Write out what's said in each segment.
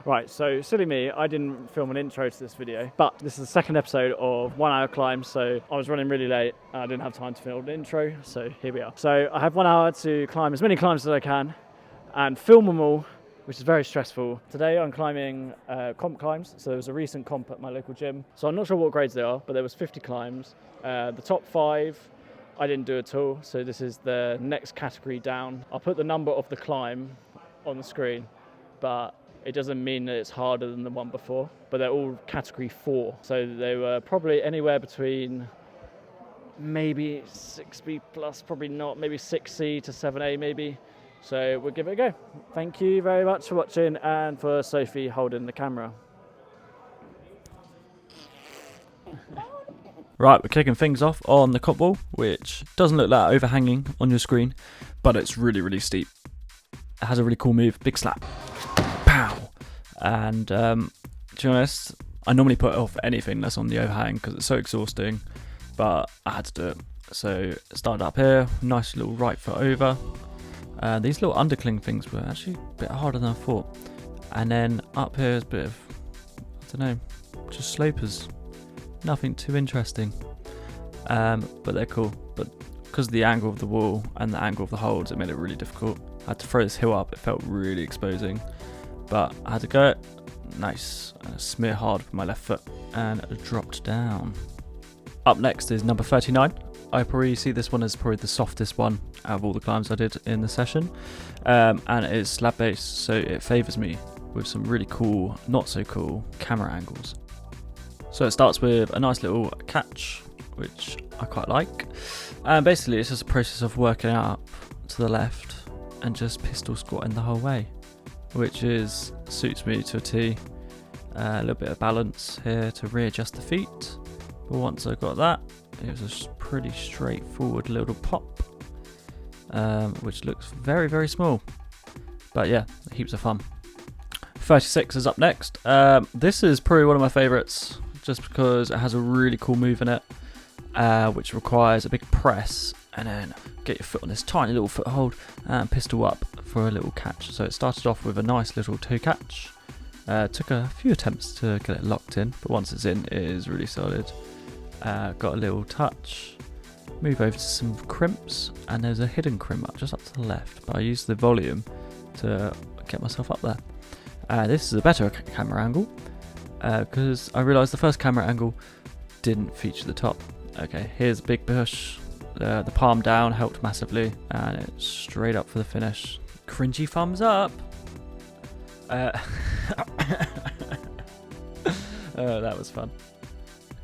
Right, so silly me, I didn't film an intro to this video, but this is the second episode of 1 hour climb, so I was running really late and I didn't have time to film an intro, so here we are. So I have 1 hour to climb as many climbs as I can and film them all, which is very stressful. Today I'm climbing comp climbs, so there was a recent comp at my local gym, so I'm not sure what grades they are, but there was 50 climbs. The top 5 I didn't do at all, so this is the next category down. I'll put the number of the climb on the screen, but it doesn't mean that it's harder than the one before, but they're all category 4. So they were probably anywhere between maybe 6B plus, probably not, maybe 6C to 7A maybe. So we'll give it a go. Thank you very much for watching and for Sophie holding the camera. Right, we're kicking things off on the comp wall, which doesn't look that overhanging on your screen, but it's really, really steep. It has a really cool move, big slap. Pow! And to be honest, I normally put off anything that's on the overhang because it's so exhausting, but I had to do it. So started up here, nice little right foot over. These little undercling things were actually a bit harder than I thought. And then up here is a bit of, I don't know, just slopers. Nothing too interesting, but they're cool. But because of the angle of the wall and the angle of the holds, it made it really difficult. I had to throw this hill up, it felt really exposing. But I had to go it, nice, and a smear hard with my left foot, and it dropped down. Up next is number 39. I probably see this one as probably the softest one out of all the climbs I did in the session. And it is slab based, so it favours me with some really cool, not so cool camera angles. So it starts with a nice little catch, which I quite like. And basically it's just a process of working up to the left and just pistol squatting the whole way, which suits me to a T. A little bit of balance here to readjust the feet. But once I got that, it was a pretty straightforward little pop, which looks very, very small. But yeah, heaps of fun. 36 is up next. This is probably one of my favourites, just because it has a really cool move in it, which requires a big press and then get your foot on this tiny little foothold and pistol up for a little catch. So it started off with a nice little toe catch. Took a few attempts to get it locked in, but once it's in, it is really solid. Got a little touch, move over to some crimps, and there's a hidden crimp just up to the left, but I used the volume to get myself up there. This is a better camera angle, because I realised the first camera angle didn't feature the top. Okay, here's a big push, the palm down helped massively, and it's straight up for the finish. Cringy thumbs up! That was fun.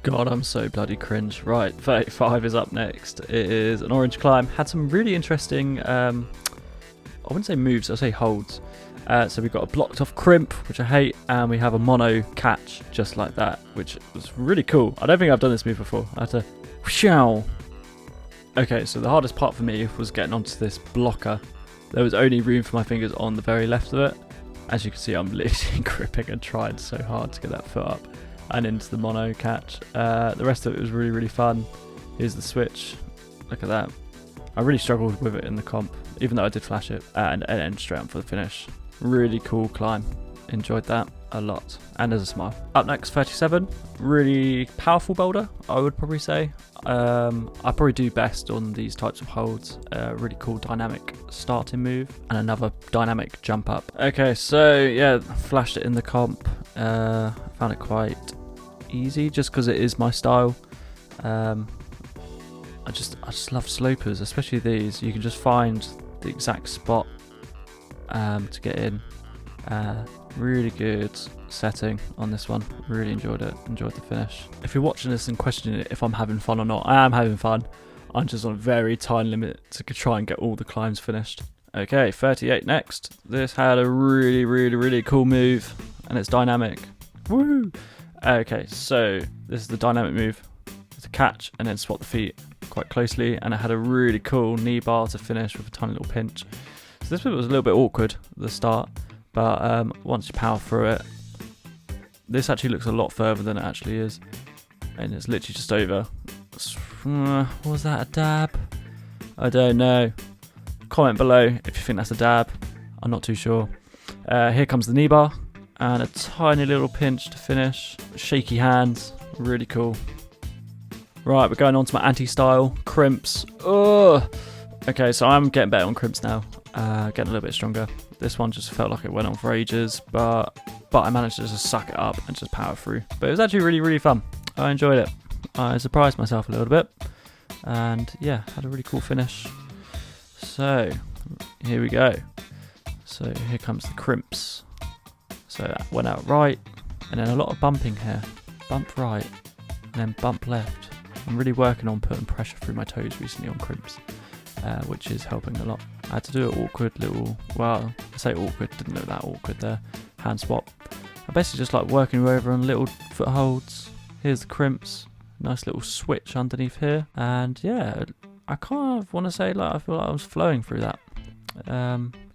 God, I'm so bloody cringe. Right, 35 is up next. It is an orange climb. Had some really interesting, I wouldn't say moves, I'll say holds. So we've got a blocked off crimp, which I hate, and we have a mono catch just like that, which was really cool. I don't think I've done this move before. I had to whoosh. Okay, so the hardest part for me was getting onto this blocker. There was only room for my fingers on the very left of it. As you can see, I'm literally gripping and trying so hard to get that foot up and into the mono catch. The rest of it was really, really fun. Here's the switch. Look at that. I really struggled with it in the comp, even though I did flash it, and then straight on for the finish. Really cool climb. Enjoyed that a lot. And there's a smile. Up next, 37. Really powerful boulder, I would probably say. I probably do best on these types of holds. Really cool dynamic starting move and another dynamic jump up. Okay, so yeah, flashed it in the comp. Found it quite easy just because it is my style. I just love slopers, especially these. You can just find the exact spot to get in. Really good setting on this one. Really enjoyed it. Enjoyed the finish. If you're watching this and questioning it if I'm having fun or not, I am having fun. I'm just on a very tiny limit to try and get all the climbs finished. Okay, 38 next. This had a really, really, really cool move, and it's dynamic. Woo! Okay, so this is the dynamic move. It's a catch and then swap the feet quite closely, and it had a really cool knee bar to finish with a tiny little pinch. So this bit was a little bit awkward at the start, but once you power through it, this actually looks a lot further than it actually is, and it's literally just over. Was that a dab? I don't know. Comment below if you think that's a dab. I'm not too sure. Here comes the knee bar. and a tiny little pinch to finish. Shaky hands, really cool. Right, we're going on to my anti-style crimps. Ugh. Okay, so I'm getting better on crimps now, getting a little bit stronger. This one just felt like it went on for ages, but I managed to just suck it up and just power through. But it was actually really, really fun. I enjoyed it. I surprised myself a little bit, and yeah, had a really cool finish. So here we go. So here comes the crimps. So that went out right, and then a lot of bumping here. Bump right, and then bump left. I'm really working on putting pressure through my toes recently on crimps, which is helping a lot. I had to do an awkward little, well, I say awkward, didn't look that awkward there, hand swap. I basically just like working over on little footholds. Here's the crimps, nice little switch underneath here, and yeah, I kind of want to say like I feel like I was flowing through that.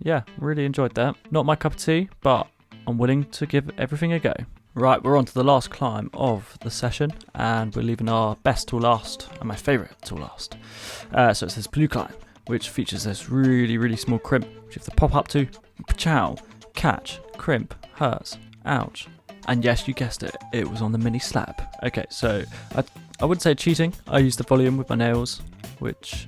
Yeah, really enjoyed that. Not my cup of tea, but I'm willing to give everything a go. Right, we're on to the last climb of the session, and we're leaving our best till last, and my favourite till last. So it's this blue climb, which features this really, really small crimp, which you have to pop up to, chow, catch, crimp, hurts, ouch. And yes, you guessed it, it was on the mini slab. Okay, so I wouldn't say cheating. I used the volume with my nails, which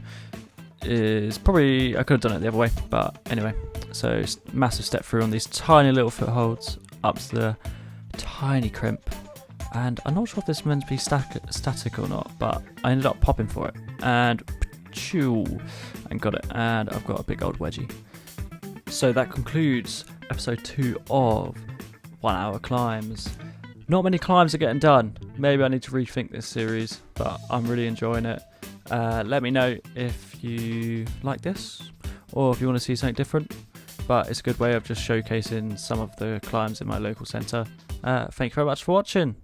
is probably, I could have done it the other way, but anyway. So massive step through on these tiny little footholds, up to the tiny crimp, and I'm not sure if this is meant to be static or not, but I ended up popping for it, and chew, and got it, and I've got a big old wedgie. So that concludes episode 2 of 1 hour climbs. Not many climbs are getting done. Maybe I need to rethink this series, but I'm really enjoying it. Let me know if you like this, or if you want to see something different, but it's a good way of just showcasing some of the climbs in my local centre. Thank you very much for watching.